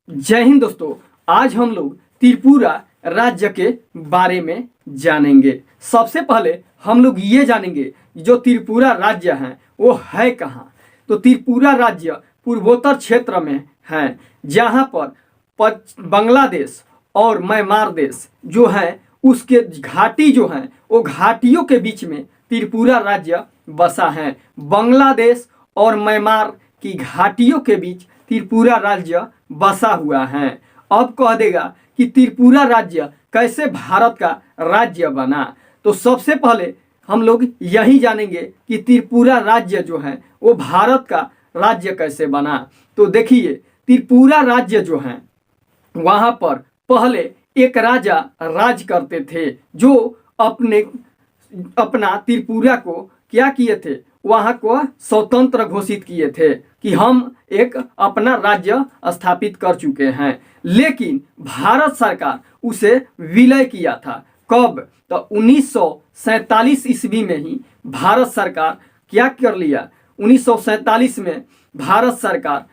जय हिंद दोस्तों। आज हम लोग त्रिपुरा राज्य के बारे में जानेंगे। सबसे पहले हम लोग ये जानेंगे जो त्रिपुरा राज्य है वो है कहाँ। तो त्रिपुरा राज्य पूर्वोत्तर क्षेत्र में है, जहाँ पर बांग्लादेश और म्यांमार देश जो है उसके घाटी जो है वो घाटियों के बीच में त्रिपुरा राज्य बसा है। बांग्लादेश और म्यांमार की घाटियों के बीच त्रिपुरा राज्य बसा हुआ है। अब कह देगा कि त्रिपुरा राज्य कैसे भारत का राज्य बना। तो सबसे पहले हम लोग यही जानेंगे कि त्रिपुरा राज्य जो है वो भारत का राज्य कैसे बना। तो देखिए, त्रिपुरा राज्य जो है वहाँ पर पहले एक राजा राज करते थे जो अपना त्रिपुरा को क्या किए थे, वहाँ को स्वतंत्र घोषित किए थे कि हम एक अपना राज्य स्थापित कर चुके हैं। लेकिन भारत सरकार उसे विलय किया था। कब? तो 1947 ईस्वी में ही भारत सरकार क्या कर लिया, 1947 में भारत सरकार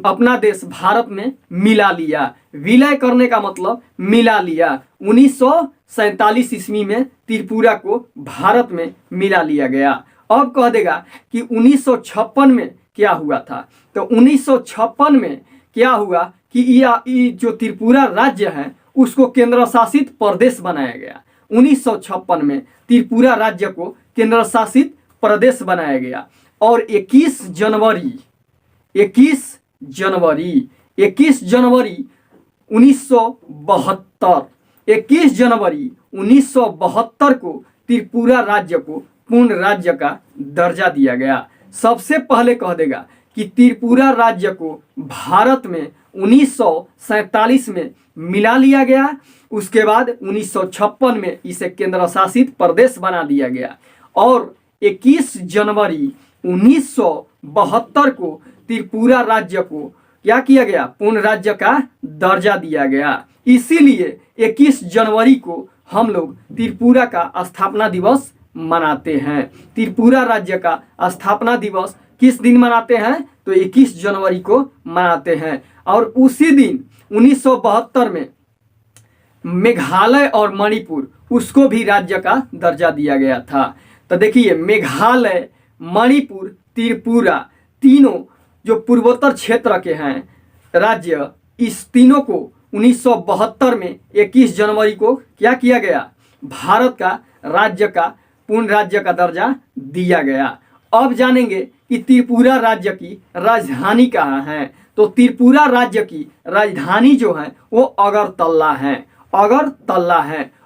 अपना देश भारत में मिला लिया। विलय करने का मतलब मिला लिया। 1947 ईस्वी में त्रिपुरा को भारत में मिला लिया गया। अब कह देगा कि 1956 में क्या हुआ था। तो 1956 में क्या हुआ कि ये जो त्रिपुरा राज्य है उसको केंद्र शासित प्रदेश बनाया गया। 1956 में त्रिपुरा राज्य को केंद्र शासित प्रदेश बनाया गया। और 21 जनवरी 1972 को त्रिपुरा राज्य को पूर्ण राज्य का दर्जा दिया गया। सबसे पहले कह देगा कि त्रिपुरा राज्य को भारत में 1947 में मिला लिया गया। उसके बाद 1956 में इसे केंद्र शासित प्रदेश बना दिया गया। और 21 जनवरी 1972 को त्रिपुरा राज्य को क्या किया गया, पूर्ण राज्य का दर्जा दिया गया। इसीलिए 21 जनवरी को हम लोग त्रिपुरा का स्थापना दिवस मनाते हैं। त्रिपुरा राज्य का स्थापना दिवस किस दिन मनाते हैं? तो 21 जनवरी को मनाते हैं। और उसी दिन 1972 में मेघालय और मणिपुर उसको भी राज्य का दर्जा दिया गया था। तो देखिए, मेघालय, मणिपुर, त्रिपुरा तीनों जो पूर्वोत्तर क्षेत्र के हैं राज्य, इस तीनों को 1972 में 21 जनवरी को क्या किया गया, भारत का राज्य का पूर्ण राज्य का दर्जा दिया गया। अब जानेंगे कि त्रिपुरा राज्य की राजधानी कहाँ है। तो त्रिपुरा राज्य की राजधानी जो है वो अगरतला है।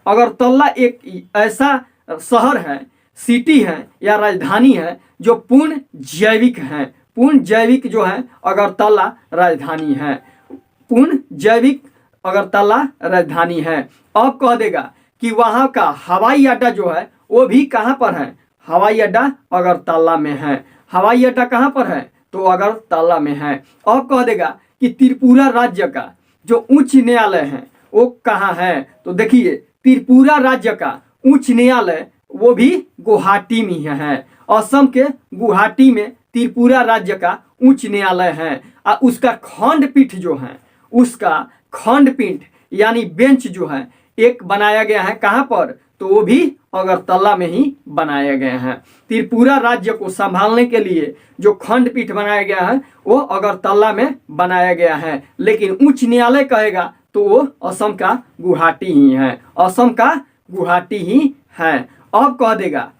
अगरतला एक ऐसा शहर है, सिटी है या राजधानी है जो पूर्ण जैविक है। पूर्ण जैविक जो है अगरतला राजधानी है। पूर्ण जैविक अगरतला राजधानी है। अब कह देगा कि वहाँ का हवाई अड्डा जो है वो भी कहाँ पर है, हवाई अड्डा अगरतला में है। हवाई अड्डा कहाँ पर है? तो अगरतला में है। अब कह देगा कि त्रिपुरा राज्य का जो उच्च न्यायालय है वो कहाँ है। तो देखिए, त्रिपुरा राज्य का उच्च न्यायालय वो भी गुवाहाटी में है। असम के गुवाहाटी में त्रिपुरा राज्य का उच्च न्यायालय है। और उसका खंडपीठ जो है, उसका खंडपीठ यानी बेंच जो है एक बनाया गया है। कहाँ पर? तो वो भी अगरतला में ही बनाया गया है। त्रिपुरा राज्य को संभालने के लिए जो खंडपीठ बनाया गया है वो अगरतला में बनाया गया है। लेकिन उच्च न्यायालय कहेगा तो वो असम का गुवाहाटी ही है। असम का गुवाहाटी ही है। अब कह देगा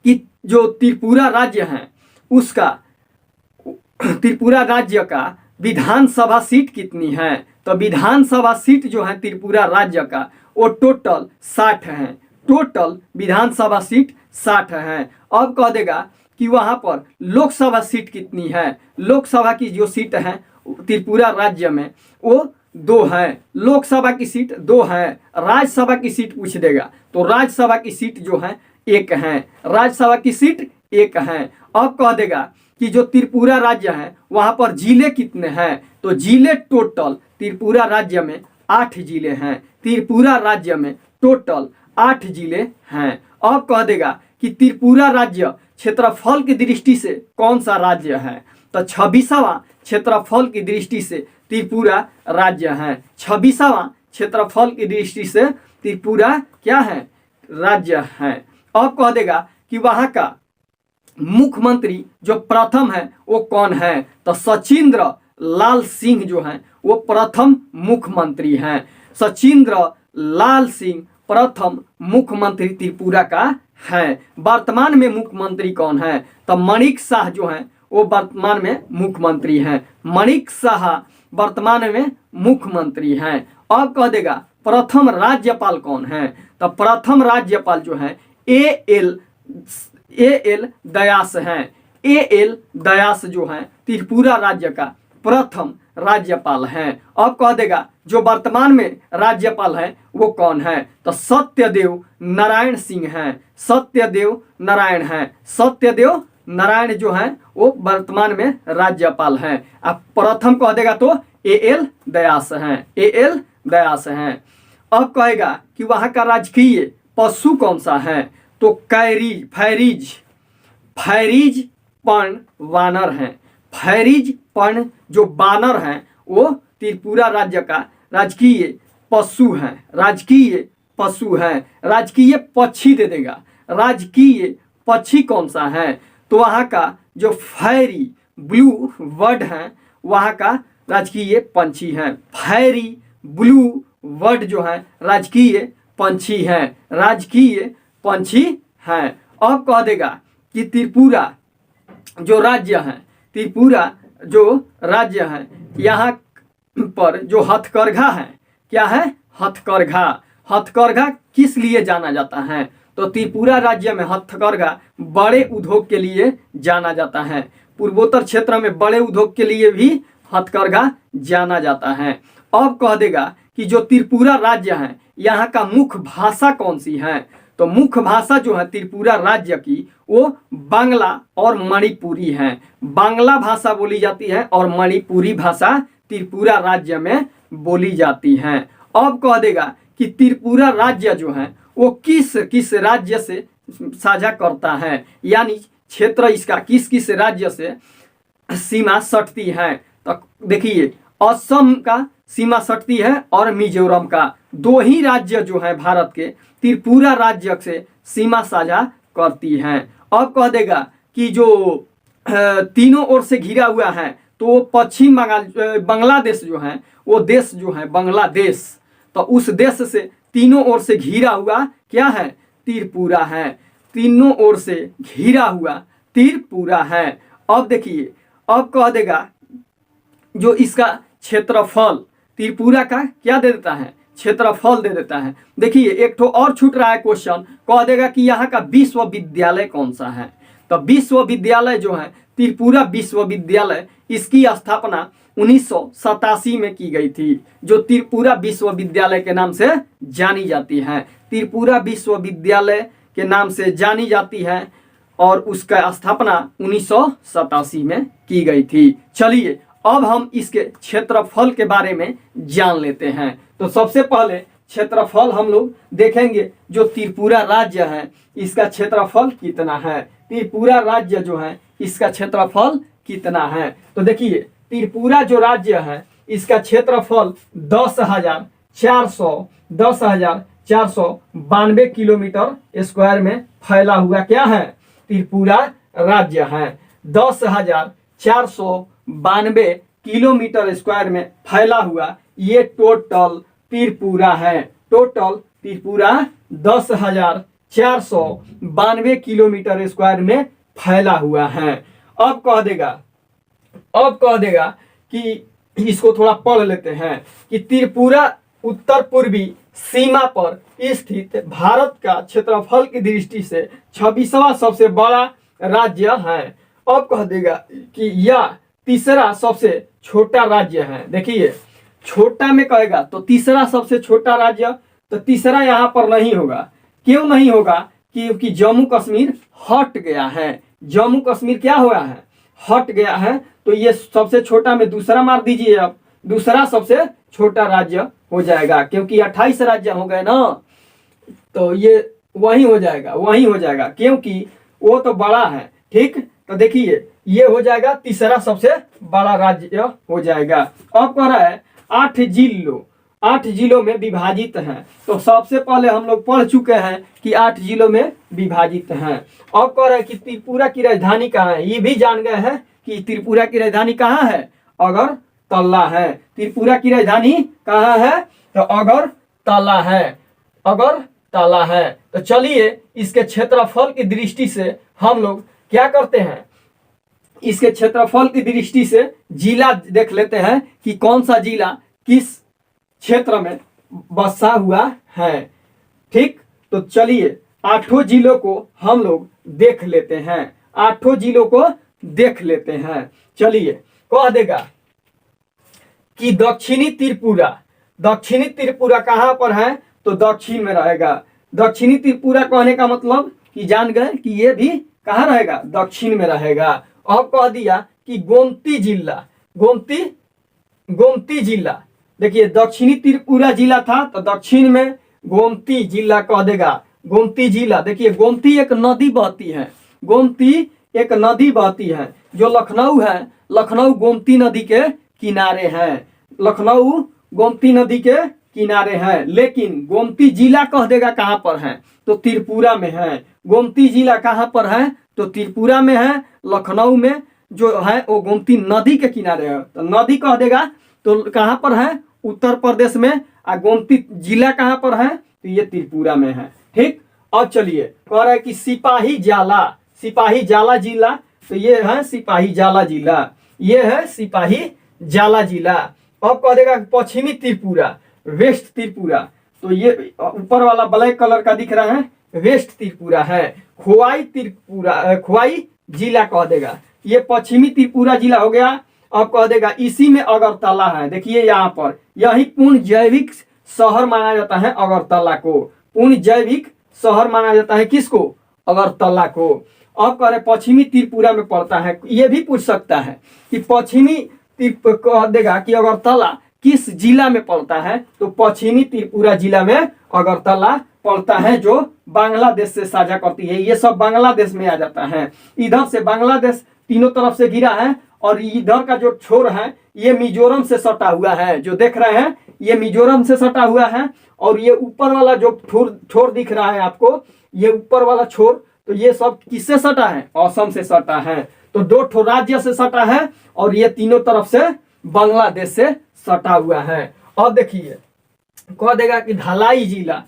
कि जो त्रिपुरा राज्य है उसका, त्रिपुरा राज्य का विधानसभा सीट कितनी है। तो विधानसभा सीट जो है त्रिपुरा राज्य का वो टोटल 60 है। टोटल विधानसभा सीट 60 है। अब कह देगा कि वहाँ पर लोकसभा सीट कितनी है। लोकसभा की जो सीट है त्रिपुरा राज्य में वो 2 है। लोकसभा की सीट 2 है। राज्यसभा की सीट पूछ देगा तो राज्यसभा की सीट जो है 1 है। राज्यसभा की सीट 1 है। अब कह देगा कि जो त्रिपुरा राज्य है वहाँ पर जिले कितने हैं। तो जिले टोटल त्रिपुरा राज्य में 8 जिले हैं। त्रिपुरा राज्य में टोटल 8 जिले हैं। अब कह देगा कि त्रिपुरा राज्य क्षेत्रफल की दृष्टि से कौन सा राज्य है। तो 26वां क्षेत्रफल की दृष्टि से त्रिपुरा राज्य है। 26वां क्षेत्रफल की दृष्टि से त्रिपुरा क्या है, राज्य है। अब कह देगा कि वहां का मुख्यमंत्री जो प्रथम है वो कौन है, तो सचिंद्र लाल सिंह जो है वो प्रथम मुख्यमंत्री हैं। सचिंद्र लाल सिंह प्रथम मुख्यमंत्री त्रिपुरा का है। वर्तमान में मुख्यमंत्री कौन है, तो माणिक शाह जो है वो वर्तमान में मुख्यमंत्री हैं। माणिक शाह वर्तमान में मुख्यमंत्री हैं। अब कह देगा प्रथम राज्यपाल कौन है, तो प्रथम राज्यपाल जो है ए एल दयास हैं। एल दयास जो है त्रिपुरा राज्य का प्रथम राज्यपाल हैं। अब कह देगा जो वर्तमान में राज्यपाल है वो कौन है, तो सत्यदेव नारायण सिंह हैं। सत्यदेव नारायण हैं। सत्यदेव नारायण जो है वो वर्तमान में राज्यपाल हैं। अब प्रथम कह देगा तो एल दयास हैं। एल दयास हैं। अब कहेगा कि वहां का राजकीय पशु कौन सा है, तो फैरीज पर्ण वानर हैं। फैरीज पर्ण जो बानर हैं वो त्रिपुरा राज्य का राजकीय पशु हैं। राजकीय पशु हैं। राजकीय पक्षी दे देगा। राजकीय पक्षी कौन सा है, तो वहाँ का जो फैरी ब्लू बर्ड है वहाँ का राजकीय पंछी है। फैरी ब्लू बर्ड जो है राजकीय पंछी है। राजकीय पंछी है। अब कह देगा कि त्रिपुरा जो राज्य है, त्रिपुरा जो राज्य है यहाँ पर जो हथकरघा है, क्या है, हथकरघा। हथकरघा किस लिए जाना जाता है, तो त्रिपुरा राज्य में हथकरघा बड़े उद्योग के लिए जाना जाता है। पूर्वोत्तर क्षेत्र में बड़े उद्योग के लिए भी हथकरघा जाना जाता है। अब कह देगा कि जो त्रिपुरा राज्य है यहाँ का मुख्य भाषा कौन सी है, तो मुख्य भाषा जो है त्रिपुरा राज्य की वो बांग्ला और मणिपुरी है। बांग्ला भाषा बोली जाती है और मणिपुरी भाषा त्रिपुरा राज्य में बोली जाती है। अब कह देगा कि त्रिपुरा राज्य जो है वो किस किस राज्य से साझा करता है, यानी क्षेत्र इसका किस किस राज्य से सीमा सटती है। तो देखिए असम का सीमा सटती है और मिजोरम का। दो ही राज्य जो है भारत के त्रिपुरा राज्य से सीमा साझा करती हैं। अब कह देगा कि जो तीनों ओर से घिरा हुआ है तो पश्चिम बांग्लादेश जो है वो देश जो है बांग्लादेश, तो उस देश से तीनों ओर से घिरा हुआ क्या है, त्रिपुरा है। तीनों ओर से घिरा हुआ त्रिपुरा है। अब देखिए अब कह देगा जो इसका क्षेत्रफल त्रिपुरा का क्या दे देता है, क्षेत्रफल दे देता है। देखिए एक तो और छूट रहा है क्वेश्चन, कह देगा कि यहाँ का विश्वविद्यालय कौन सा है, तो विश्वविद्यालय जो है त्रिपुरा विश्वविद्यालय, इसकी स्थापना 1987 में की गई थी, जो त्रिपुरा विश्वविद्यालय के नाम से जानी जाती है। त्रिपुरा विश्वविद्यालय के नाम से जानी जाती है और उसका स्थापना 1987 में की गई थी। चलिए अब हम इसके क्षेत्रफल के बारे में जान लेते हैं। तो सबसे पहले क्षेत्रफल हम लोग देखेंगे जो त्रिपुरा राज्य है इसका क्षेत्रफल कितना है। त्रिपुरा राज्य जो है इसका क्षेत्रफल कितना है, तो देखिए त्रिपुरा जो राज्य है इसका क्षेत्रफल 10,492 किलोमीटर स्क्वायर में फैला हुआ क्या है, त्रिपुरा राज्य है। 10,492 किलोमीटर स्क्वायर में फैला हुआ ये टोटल त्रिपुरा है। टोटल त्रिपुरा 10,492 किलोमीटर स्क्वायर में फैला हुआ है। अब कह देगा कि इसको थोड़ा पढ़ लेते हैं कि त्रिपुरा उत्तर पूर्वी सीमा पर स्थित भारत का क्षेत्रफल की दृष्टि से 26वां सबसे बड़ा राज्य है। अब कह देगा कि यह तीसरा सबसे छोटा राज्य है। देखिए छोटा में कहेगा तो तीसरा सबसे छोटा राज्य, तो तीसरा यहाँ पर नहीं होगा। क्यों नहीं होगा, क्योंकि जम्मू कश्मीर हट गया है। जम्मू कश्मीर क्या हुआ है, हट गया है, तो ये सबसे छोटा में दूसरा मार दीजिए। अब दूसरा सबसे छोटा राज्य हो जाएगा, क्योंकि 28 राज्य हो गए ना, तो ये वही हो जाएगा क्योंकि वो तो बड़ा है। ठीक, तो देखिए ये हो जाएगा तीसरा सबसे बड़ा राज्य हो जाएगा। अब कह रहा है 8 जिलों में विभाजित हैं। तो सबसे पहले हम लोग पढ़ चुके हैं कि 8 जिलों में विभाजित हैं। अब कह रहे हैं कि त्रिपुरा की राजधानी कहाँ है, ये भी जान गए हैं कि त्रिपुरा की राजधानी कहाँ है, अगरतला है। त्रिपुरा की राजधानी कहाँ है, तो अगरतला है, अगरतला है। तो चलिए इसके क्षेत्रफल की दृष्टि से हम लोग क्या करते हैं, इसके क्षेत्रफल की दृष्टि से जिला देख लेते हैं कि कौन सा जिला किस क्षेत्र में बसा हुआ है। ठीक, तो चलिए 8 जिलों को हम लोग देख लेते हैं, 8 जिलों को देख लेते हैं। चलिए कह देगा कि दक्षिणी त्रिपुरा कहाँ पर है, तो दक्षिण में रहेगा। दक्षिणी त्रिपुरा कहने का मतलब कि जान गए कि ये भी कहाँ रहेगा, दक्षिण में रहेगा। अब कह दिया कि गोमती जिला, देखिए दक्षिणी त्रिपुरा जिला था तो दक्षिण में गोमती जिला कह देगा। गोमती जिला, देखिए गोमती एक नदी बहती है, गोमती एक नदी बहती है। जो लखनऊ है, लखनऊ गोमती नदी के किनारे है, लखनऊ गोमती नदी के किनारे है। लेकिन गोमती जिला कह देगा कहाँ पर है, तो त्रिपुरा में है। गोमती जिला कहाँ पर है, तो त्रिपुरा में है। लखनऊ में जो है वो गोमती नदी के किनारे है, तो नदी कह देगा तो कहाँ पर है, उत्तर प्रदेश में। और गोमती जिला कहाँ पर है, तो ये त्रिपुरा में है। ठीक, अब चलिए कह रहा है कि सिपाही जाला जिला, तो ये है सिपाही जाला जिला, ये है सिपाही जाला जिला। अब कह देगा पश्चिमी त्रिपुरा, वेस्ट त्रिपुरा, तो ये ऊपर वाला ब्लैक कलर का दिख रहा है, वेस्ट त्रिपुरा है। खोवाई जिला कह देगा, ये पश्चिमी त्रिपुरा जिला हो गया। अब कह देगा इसी में अगरतला है। देखिए यहाँ पर यही पूर्ण जैविक शहर माना जाता है अगरतला को, पूर्ण जैविक शहर माना जाता है किसको, अगरतला को। अब कह रहे पश्चिमी त्रिपुरा में पड़ता है, ये भी पूछ सकता है कि पश्चिमी कह देगा कि अगरतला किस जिला में पड़ता है, तो पश्चिमी त्रिपुरा जिला में अगरतला पड़ता है, जो बांग्लादेश से साझा करती है। ये सब बांग्लादेश में आ जाता है। इधर से बांग्लादेश तीनों तरफ से घिरा है और इधर का जो छोर है ये मिजोरम से सटा हुआ है, जो देख रहे हैं ये मिजोरम से सटा हुआ है। और ये ऊपर वाला जो छोर दिख रहा है आपको, ये ऊपर वाला छोर, तो ये सब किससे सटा है, असम से सटा है। तो 2 राज्य से सटा है और ये तीनों तरफ से बांग्लादेश से सटा हुआ है। अब देखिए कह देगा कि धलाई जिला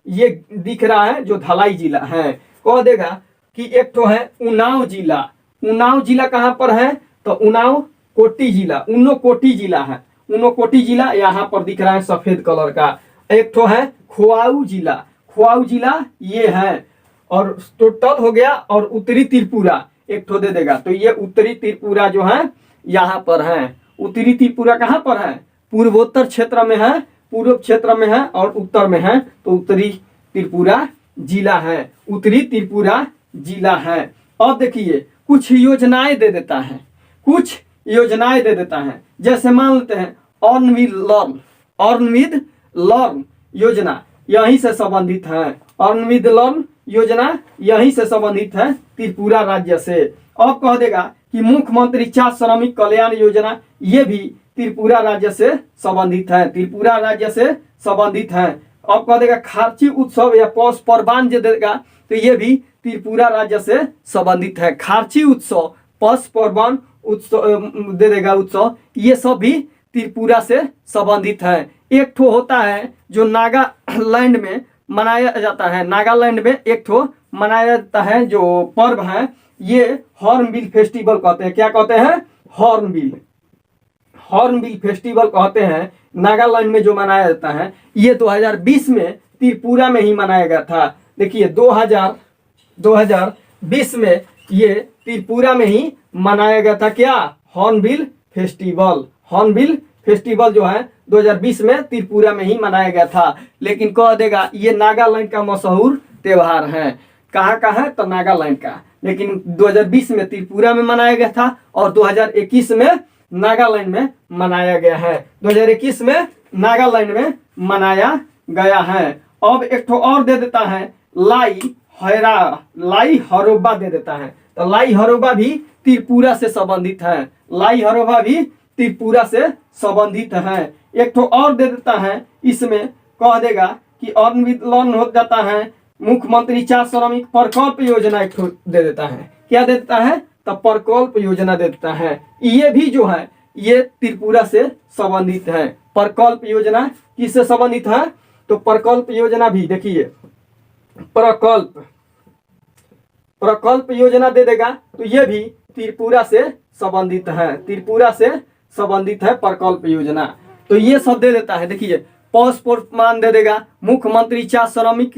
ये दिख रहा है, जो धलाई जिला है। कह देगा कि एक तो है उन्नाव जिला कहाँ पर है, तो उन्नाव कोटी जिला है, उन्नोकोटी जिला यहाँ पर दिख रहा है सफेद कलर का। एक तो है खोआऊ जिला ये है। और टोटल हो गया, और उत्तरी त्रिपुरा एक तो दे देगा, तो ये उत्तरी त्रिपुरा जो है यहाँ पर है। उत्तरी त्रिपुरा कहाँ पर है, पूर्वोत्तर क्षेत्र में है, पूर्व क्षेत्र में है और उत्तर में है, तो उत्तरी त्रिपुरा जिला है, उत्तरी त्रिपुरा जिला है। अब देखिए कुछ योजनाएं दे देता है, जैसे मान लेते हैं अर्न विद लर्न योजना यहीं से संबंधित है, अर्न विद लर्न योजना यहीं से संबंधित है त्रिपुरा राज्य से। अब कह देगा कि मुख्यमंत्री छात्र श्रमिक कल्याण योजना ये भी त्रिपुरा राज्य से संबंधित है, त्रिपुरा राज्य से संबंधित है। अब कह देगा खार्ची उत्सव या पौष परबान जो देगा, तो ये भी त्रिपुरा राज्य से संबंधित है। खार्ची उत्सव, पौष परबान उत्सव दे देगा उत्सव, ये सब भी त्रिपुरा से संबंधित है। एक ठो होता है जो नागालैंड में मनाया जाता है, नागालैंड में एक ठो मनाया जाता है जो पर्व है, ये हॉर्नबिल फेस्टिवल कहते हैं। क्या कहते हैं, हॉर्नबिल फेस्टिवल कहते हैं। नागालैंड में जो मनाया जाता है, ये 2020 में त्रिपुरा में ही मनाया गया था। देखिए 2020 में ये त्रिपुरा में ही मनाया गया था। क्या, हॉर्नबिल फेस्टिवल जो है 2020 में त्रिपुरा में ही मनाया गया था। लेकिन कह देगा ये नागालैंड का मशहूर त्योहार है। कहाँ का है, तो नागालैंड का। लेकिन 2020 में त्रिपुरा में मनाया गया था और 2021 में नागालैंड में मनाया गया है। 2021 में नागालैंड में मनाया गया है। अब एक ठो और दे देता है लाई हरोबा दे देता है। तो लाई हरोबा भी त्रिपुरा से संबंधित है, लाई हरोबा भी त्रिपुरा से संबंधित है। एक तो और दे देता है, इसमें कह देगा कि अर्न विद लर्न हो जाता है, मुख्यमंत्री 4 श्रमिक प्रकल्प योजना एक तो दे देता है। क्या दे देता है? तो प्रकल्प योजना दे देता है। ये भी जो है ये त्रिपुरा से संबंधित है। प्रकल्प योजना किससे संबंधित है? तो प्रकल्प योजना भी देखिए, प्रकल्प योजना दे देगा तो ये भी त्रिपुरा से संबंधित है, त्रिपुरा से संबंधित है प्रकल्प योजना। तो ये सब दे देता है। देखिए पासपोर्ट मान दे देगा, मुख्यमंत्री 4 श्रमिक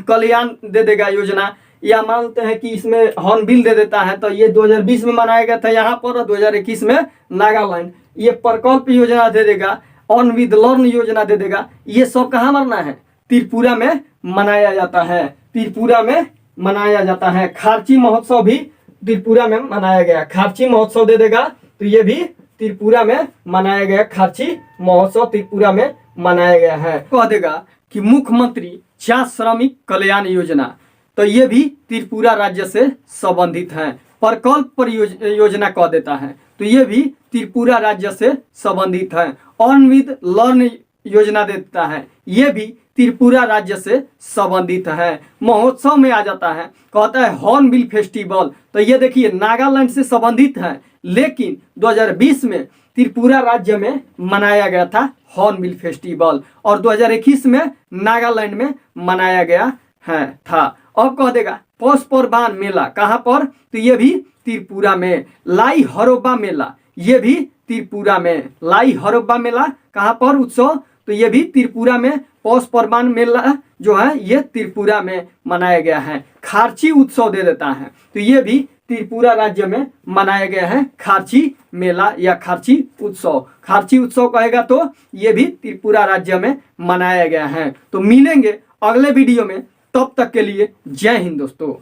कल्याण दे देगा योजना, या मानते हैं कि इसमें हॉर्नबिल दे देता है, तो ये 2020 में मनाया गया था यहाँ पर, 2021 में नागालैंड। ये प्रकल्प योजना दे देगा, अर्न विद लर्न योजना दे देगा। ये सब कहाँ मनाना है? त्रिपुरा में मनाया जाता है, त्रिपुरा में मनाया जाता है। खारची महोत्सव भी त्रिपुरा में मनाया गया, खारची महोत्सव दे देगा तो ये भी त्रिपुरा में मनाया गया, खारची महोत्सव त्रिपुरा में मनाया गया है। कह देगा कि मुख्यमंत्री 4 श्रमिक कल्याण योजना, तो ये भी त्रिपुरा राज्य से संबंधित है। प्रकल्प योजना कह देता है तो ये भी त्रिपुरा राज्य से संबंधित है। अर्न विद लर्न योजना देता है, ये भी त्रिपुरा राज्य से संबंधित है। महोत्सव में आ जाता है, कहता है हॉर्नबिल फेस्टिवल, तो ये देखिए नागालैंड से संबंधित है, लेकिन 2020 में त्रिपुरा राज्य में मनाया गया था हॉर्नबिल फेस्टिवल, और 2021 में नागालैंड में मनाया गया है था। अब कह देगा पौष परबान मेला कहाँ पर? तो ये भी त्रिपुरा में। लाई हरोबा मेला, ये भी त्रिपुरा में। लाई हरोबा मेला कहाँ पर उत्सव? तो ये भी त्रिपुरा में। पौष परबान मेला जो है ये त्रिपुरा में मनाया गया है। खारची उत्सव दे देता है तो ये भी त्रिपुरा राज्य में मनाया गया है, खारची मेला या खारची उत्सव। खारची उत्सव कहेगा तो ये भी त्रिपुरा राज्य में मनाया गया है। तो मिलेंगे अगले वीडियो में, तब तक के लिए जय हिंद दोस्तों।